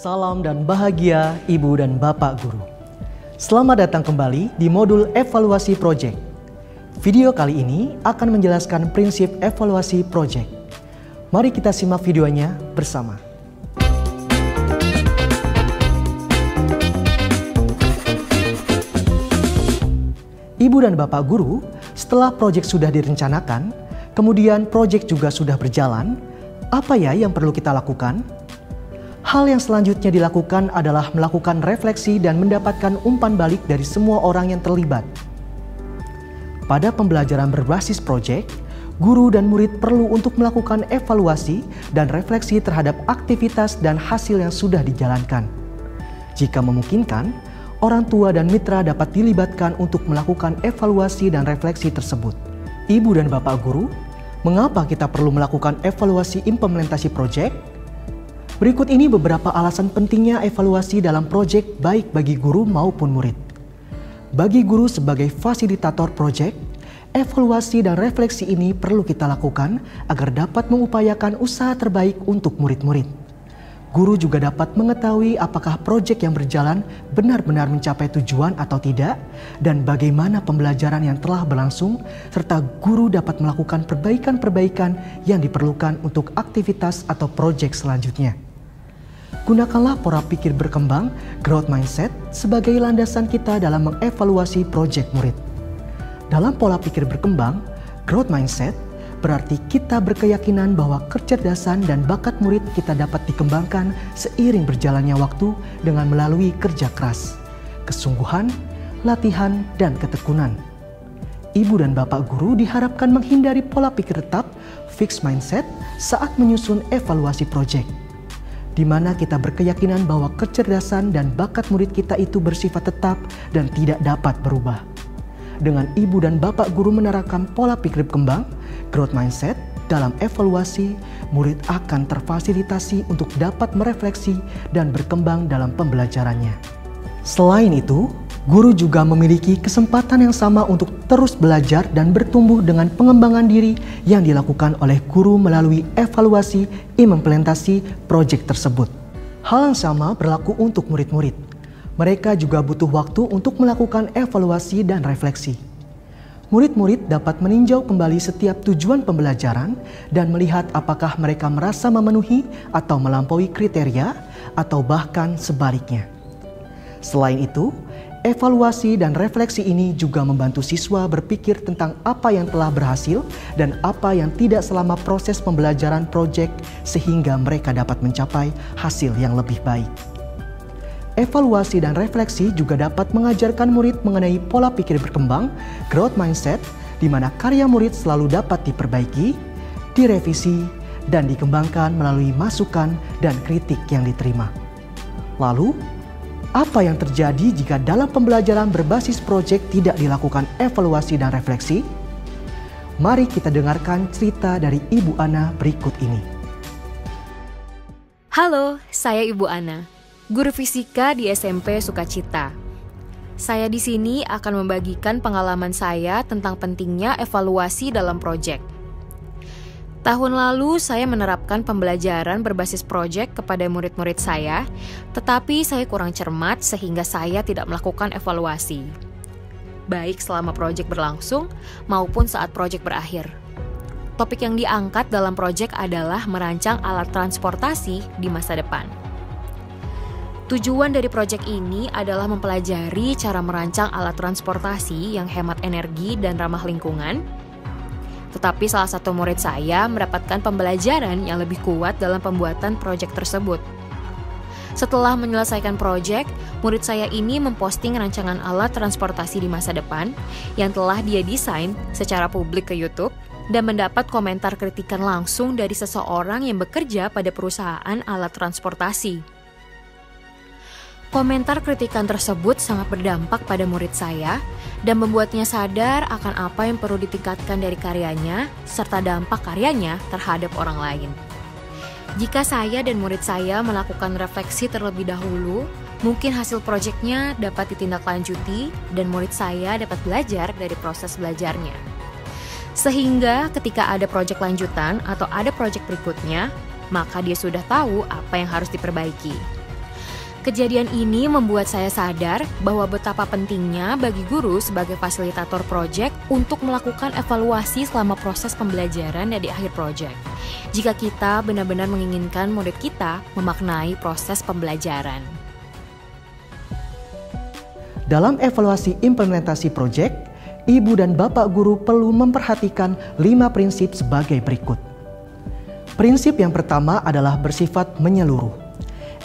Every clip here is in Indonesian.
Salam dan bahagia Ibu dan Bapak Guru. Selamat datang kembali di modul evaluasi proyek. Video kali ini akan menjelaskan prinsip evaluasi proyek. Mari kita simak videonya bersama. Ibu dan Bapak Guru, setelah proyek sudah direncanakan, kemudian proyek juga sudah berjalan, apa ya yang perlu kita lakukan? Hal yang selanjutnya dilakukan adalah melakukan refleksi dan mendapatkan umpan balik dari semua orang yang terlibat. Pada pembelajaran berbasis proyek, guru dan murid perlu untuk melakukan evaluasi dan refleksi terhadap aktivitas dan hasil yang sudah dijalankan. Jika memungkinkan, orang tua dan mitra dapat dilibatkan untuk melakukan evaluasi dan refleksi tersebut. Ibu dan Bapak Guru, mengapa kita perlu melakukan evaluasi implementasi proyek? Berikut ini beberapa alasan pentingnya evaluasi dalam proyek baik bagi guru maupun murid. Bagi guru sebagai fasilitator proyek, evaluasi dan refleksi ini perlu kita lakukan agar dapat mengupayakan usaha terbaik untuk murid-murid. Guru juga dapat mengetahui apakah proyek yang berjalan benar-benar mencapai tujuan atau tidak, dan bagaimana pembelajaran yang telah berlangsung, serta guru dapat melakukan perbaikan-perbaikan yang diperlukan untuk aktivitas atau proyek selanjutnya. Gunakanlah pola pikir berkembang, growth mindset, sebagai landasan kita dalam mengevaluasi proyek murid. Dalam pola pikir berkembang, growth mindset, berarti kita berkeyakinan bahwa kecerdasan dan bakat murid kita dapat dikembangkan seiring berjalannya waktu dengan melalui kerja keras, kesungguhan, latihan, dan ketekunan. Ibu dan Bapak Guru diharapkan menghindari pola pikir tetap, fixed mindset, saat menyusun evaluasi proyek, di mana kita berkeyakinan bahwa kecerdasan dan bakat murid kita itu bersifat tetap dan tidak dapat berubah. Dengan Ibu dan Bapak Guru menerapkan pola pikir berkembang, growth mindset, dalam evaluasi, murid akan terfasilitasi untuk dapat merefleksi dan berkembang dalam pembelajarannya. Selain itu, guru juga memiliki kesempatan yang sama untuk terus belajar dan bertumbuh dengan pengembangan diri yang dilakukan oleh guru melalui evaluasi implementasi proyek tersebut. Hal yang sama berlaku untuk murid-murid. Mereka juga butuh waktu untuk melakukan evaluasi dan refleksi. Murid-murid dapat meninjau kembali setiap tujuan pembelajaran dan melihat apakah mereka merasa memenuhi atau melampaui kriteria atau bahkan sebaliknya. Selain itu, evaluasi dan refleksi ini juga membantu siswa berpikir tentang apa yang telah berhasil dan apa yang tidak selama proses pembelajaran proyek sehingga mereka dapat mencapai hasil yang lebih baik. Evaluasi dan refleksi juga dapat mengajarkan murid mengenai pola pikir berkembang, growth mindset, di mana karya murid selalu dapat diperbaiki, direvisi, dan dikembangkan melalui masukan dan kritik yang diterima. Lalu, apa yang terjadi jika dalam pembelajaran berbasis proyek tidak dilakukan evaluasi dan refleksi? Mari kita dengarkan cerita dari Ibu Ana berikut ini. Halo, saya Ibu Ana, guru fisika di SMP Sukacita. Saya di sini akan membagikan pengalaman saya tentang pentingnya evaluasi dalam proyek. Tahun lalu saya menerapkan pembelajaran berbasis proyek kepada murid-murid saya, tetapi saya kurang cermat sehingga saya tidak melakukan evaluasi, baik selama proyek berlangsung maupun saat proyek berakhir. Topik yang diangkat dalam proyek adalah merancang alat transportasi di masa depan. Tujuan dari proyek ini adalah mempelajari cara merancang alat transportasi yang hemat energi dan ramah lingkungan. Tetapi salah satu murid saya mendapatkan pembelajaran yang lebih kuat dalam pembuatan proyek tersebut. Setelah menyelesaikan proyek, murid saya ini memposting rancangan alat transportasi di masa depan yang telah dia desain secara publik ke YouTube dan mendapat komentar kritikan langsung dari seseorang yang bekerja pada perusahaan alat transportasi. Komentar kritikan tersebut sangat berdampak pada murid saya dan membuatnya sadar akan apa yang perlu ditingkatkan dari karyanya serta dampak karyanya terhadap orang lain. Jika saya dan murid saya melakukan refleksi terlebih dahulu, mungkin hasil proyeknya dapat ditindaklanjuti dan murid saya dapat belajar dari proses belajarnya. Sehingga ketika ada proyek lanjutan atau ada proyek berikutnya, maka dia sudah tahu apa yang harus diperbaiki. Kejadian ini membuat saya sadar bahwa betapa pentingnya bagi guru sebagai fasilitator proyek untuk melakukan evaluasi selama proses pembelajaran dan di akhir proyek. Jika kita benar-benar menginginkan murid kita memaknai proses pembelajaran. Dalam evaluasi implementasi proyek, Ibu dan Bapak guru perlu memperhatikan 5 prinsip sebagai berikut. Prinsip yang pertama adalah bersifat menyeluruh.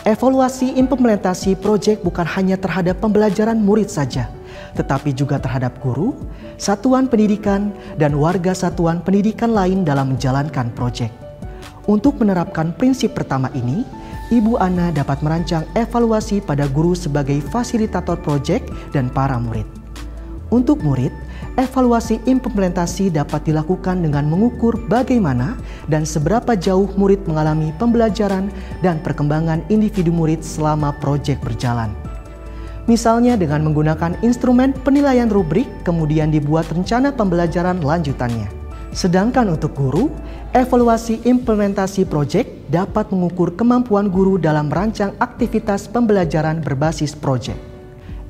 Evaluasi implementasi proyek bukan hanya terhadap pembelajaran murid saja, tetapi juga terhadap guru, satuan pendidikan, dan warga satuan pendidikan lain dalam menjalankan proyek. Untuk menerapkan prinsip pertama ini, Ibu Ana dapat merancang evaluasi pada guru sebagai fasilitator proyek dan para murid. Untuk murid, evaluasi implementasi dapat dilakukan dengan mengukur bagaimana dan seberapa jauh murid mengalami pembelajaran dan perkembangan individu murid selama proyek berjalan. Misalnya dengan menggunakan instrumen penilaian rubrik, kemudian dibuat rencana pembelajaran lanjutannya. Sedangkan untuk guru, evaluasi implementasi proyek dapat mengukur kemampuan guru dalam merancang aktivitas pembelajaran berbasis proyek.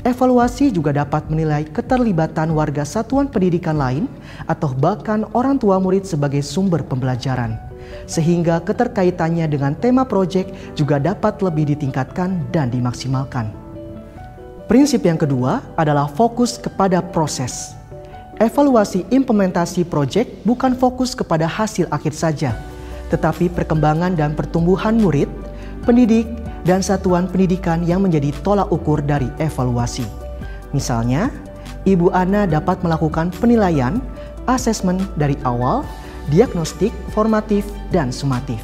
Evaluasi juga dapat menilai keterlibatan warga satuan pendidikan lain atau bahkan orang tua murid sebagai sumber pembelajaran, sehingga keterkaitannya dengan tema proyek juga dapat lebih ditingkatkan dan dimaksimalkan. Prinsip yang kedua adalah fokus kepada proses. Evaluasi implementasi proyek bukan fokus kepada hasil akhir saja, tetapi perkembangan dan pertumbuhan murid, pendidik, dan satuan pendidikan yang menjadi tolak ukur dari evaluasi. Misalnya, Ibu Ana dapat melakukan penilaian, asesmen dari awal, diagnostik, formatif, dan sumatif.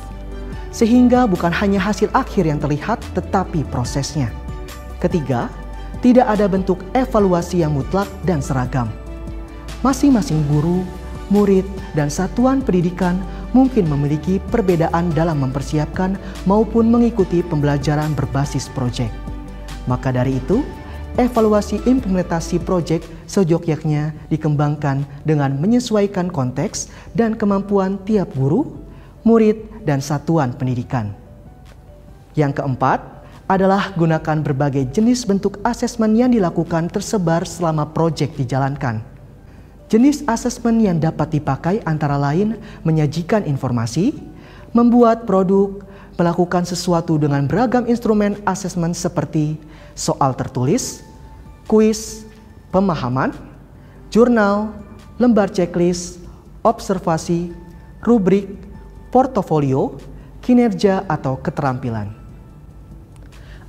Sehingga bukan hanya hasil akhir yang terlihat, tetapi prosesnya. Ketiga, tidak ada bentuk evaluasi yang mutlak dan seragam. Masing-masing guru, murid, dan satuan pendidikan mungkin memiliki perbedaan dalam mempersiapkan maupun mengikuti pembelajaran berbasis proyek. Maka dari itu, evaluasi implementasi proyek seyogyanya dikembangkan dengan menyesuaikan konteks dan kemampuan tiap guru, murid, dan satuan pendidikan. Yang keempat adalah gunakan berbagai jenis bentuk asesmen yang dilakukan tersebar selama proyek dijalankan. Jenis asesmen yang dapat dipakai antara lain menyajikan informasi, membuat produk, melakukan sesuatu dengan beragam instrumen asesmen seperti soal tertulis, kuis, pemahaman, jurnal, lembar checklist, observasi, rubrik, portofolio, kinerja atau keterampilan.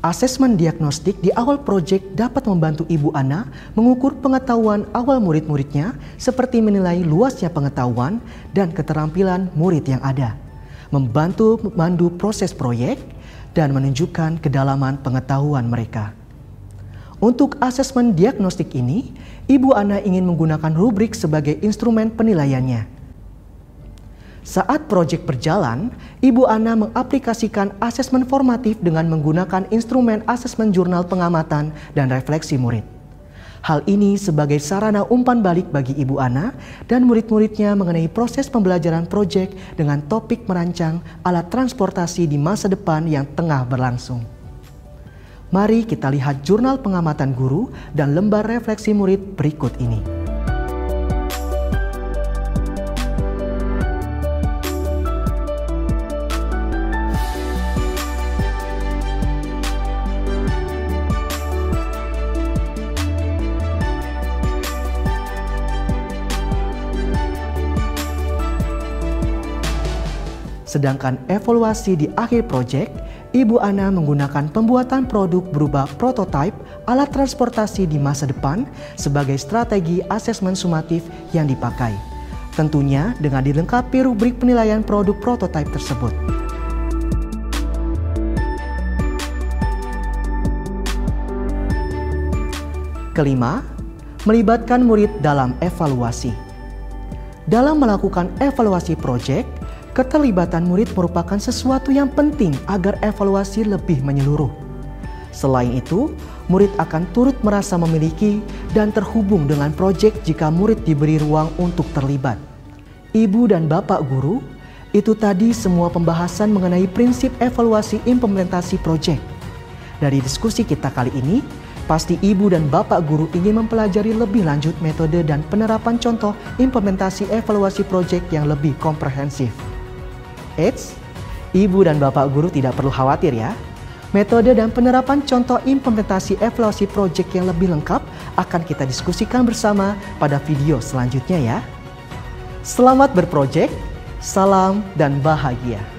Asesmen diagnostik di awal proyek dapat membantu Ibu Ana mengukur pengetahuan awal murid-muridnya seperti menilai luasnya pengetahuan dan keterampilan murid yang ada, membantu memandu proses proyek, dan menunjukkan kedalaman pengetahuan mereka. Untuk asesmen diagnostik ini, Ibu Ana ingin menggunakan rubrik sebagai instrumen penilaiannya. Saat proyek berjalan, Ibu Ana mengaplikasikan asesmen formatif dengan menggunakan instrumen asesmen jurnal pengamatan dan refleksi murid. Hal ini sebagai sarana umpan balik bagi Ibu Ana dan murid-muridnya mengenai proses pembelajaran proyek dengan topik merancang alat transportasi di masa depan yang tengah berlangsung. Mari kita lihat jurnal pengamatan guru dan lembar refleksi murid berikut ini. Sedangkan evaluasi di akhir proyek, Ibu Ana menggunakan pembuatan produk berupa prototipe alat transportasi di masa depan sebagai strategi asesmen sumatif yang dipakai. Tentunya dengan dilengkapi rubrik penilaian produk prototipe tersebut. Kelima, melibatkan murid dalam evaluasi. Dalam melakukan evaluasi proyek, keterlibatan murid merupakan sesuatu yang penting agar evaluasi lebih menyeluruh. Selain itu, murid akan turut merasa memiliki dan terhubung dengan proyek jika murid diberi ruang untuk terlibat. Ibu dan Bapak guru, itu tadi semua pembahasan mengenai prinsip evaluasi implementasi proyek. Dari diskusi kita kali ini, pasti Ibu dan Bapak Guru ingin mempelajari lebih lanjut metode dan penerapan contoh implementasi evaluasi proyek yang lebih komprehensif. Eits, Ibu dan Bapak Guru tidak perlu khawatir ya. Metode dan penerapan contoh implementasi evaluasi proyek yang lebih lengkap akan kita diskusikan bersama pada video selanjutnya ya. Selamat berprojek, salam dan bahagia.